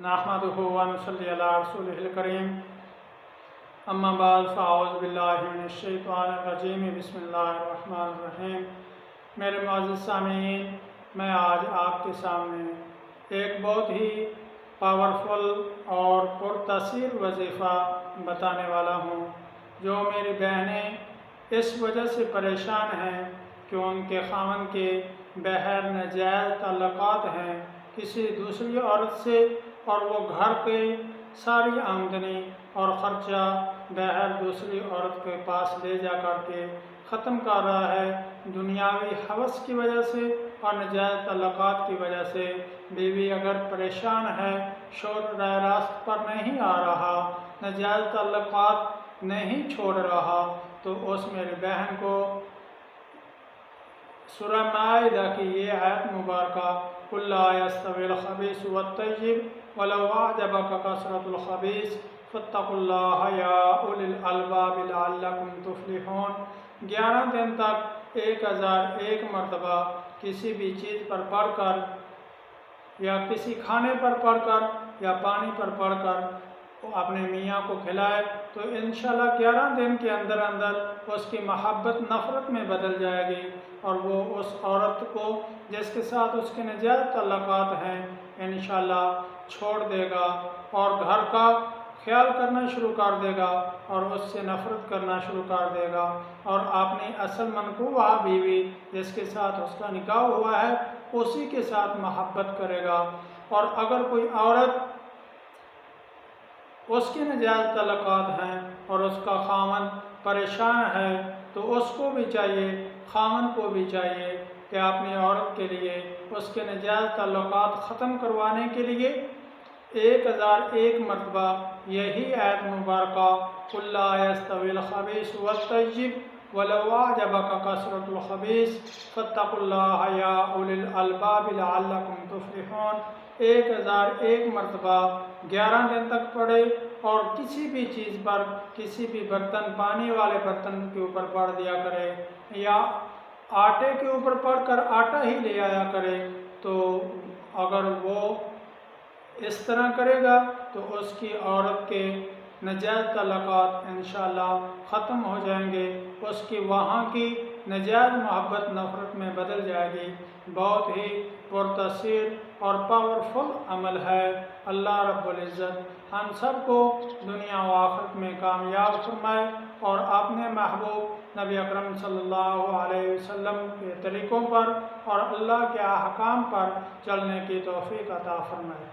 नहमदुहु व नसल्ली अला रसूलिहिल करीम। अम्मा बाद फ़अऊज़ु बिल्लाहि मिनश्शैतानिर रजीम। बिस्मिल्लाहिर रहमानिर रहीम। मेरे मुअज़्ज़िज़ सामीन, मैं आज आपके सामने एक बहुत ही पावरफुल और पुरतसीर वजीफ़ा बताने वाला हूँ, जो मेरी बहनें इस वजह से परेशान हैं कि उनके ख़ावंद के बहर नाजायज़ ताल्लुक़ात हैं किसी दूसरी औरत से, और वो घर के सारी आमदनी और ख़र्चा बहर दूसरी औरत के पास ले जा कर के ख़त्म कर रहा है। दुनियावी हवस की वजह से और नाजायज़ ताल्लुक़ात की वजह से बीवी अगर परेशान है, शौहर रास्त पर नहीं आ रहा, नाजायज़ ताल्लुक़ात नहीं छोड़ रहा, तो उस मेरी बहन को सूरह माइदा की ये आयत मुबारका कुल ला यस्तविल खबीस वत्तय्यिब वलौ अअजबका कसरतुल खबीस फत्तकुल्लाह या उलिल अलबाब लअल्लकुम तुफ्लिहून 11 दिन तक 1001 मरतबा किसी भी चीज़ पर पढ़कर या किसी खाने पर पढ़कर या पानी पर पढ़कर अपने मियाँ को खिलाए तो इंशाल्लाह 11 दिन के अंदर अंदर उसकी मोहब्बत नफ़रत में बदल जाएगी, और वो उस औरत को जिसके साथ उसके नाजायज़ ताल्लुक़ात हैं इंशाल्लाह छोड़ देगा और घर का ख्याल करना शुरू कर देगा और उससे नफ़रत करना शुरू कर देगा, और अपनी असल मनकूबा बीवी जिसके साथ उसका निकाह हुआ है उसी के साथ मोहब्बत करेगा। और अगर कोई औरत उसके नाजायज़ ताल्लुक़ात हैं और उसका ख़ावंद परेशान है तो उसको भी चाहिए, ख़ावंद को भी चाहिए कि अपनी औरत के लिए उसके नाजायज़ ताल्लुक़ात ख़त्म करवाने के लिए 1001 मरतबा यही आयत मुबारका कुल ला यस्तविल खबीस वत्तय्यिब वलौ अअजबका कसरतुल खबीस फत्तकुल्लाह या उलिल अलबाब लअल्लकुम तुफ्लिहून 1001 मरतबा 11 दिन तक पढ़े, और किसी भी चीज़ पर, किसी भी बर्तन, पानी वाले बर्तन के ऊपर पढ़ दिया करे या आटे के ऊपर पढ़कर आटा ही ले आया करे। तो अगर वो इस तरह करेगा तो उसकी औरत के नाजायज़ ताल्लुक़ात इंशाल्लाह ख़त्म हो जाएंगे, उसकी वहाँ की नाजायज़ मोहब्बत नफ़रत में बदल जाएगी। बहुत ही पुरतसीर और पावरफुल अमल है। अल्लाह रब्बुल इज़्ज़त हम सब को दुनिया व आखिरत में कामयाब फरमाए और अपने महबूब नबी अकरम सल्लल्लाहु अलैहि वसल्लम के तरीक़ों पर और अल्लाह के अहकाम पर चलने की तौफ़ीक़ अता फरमाए।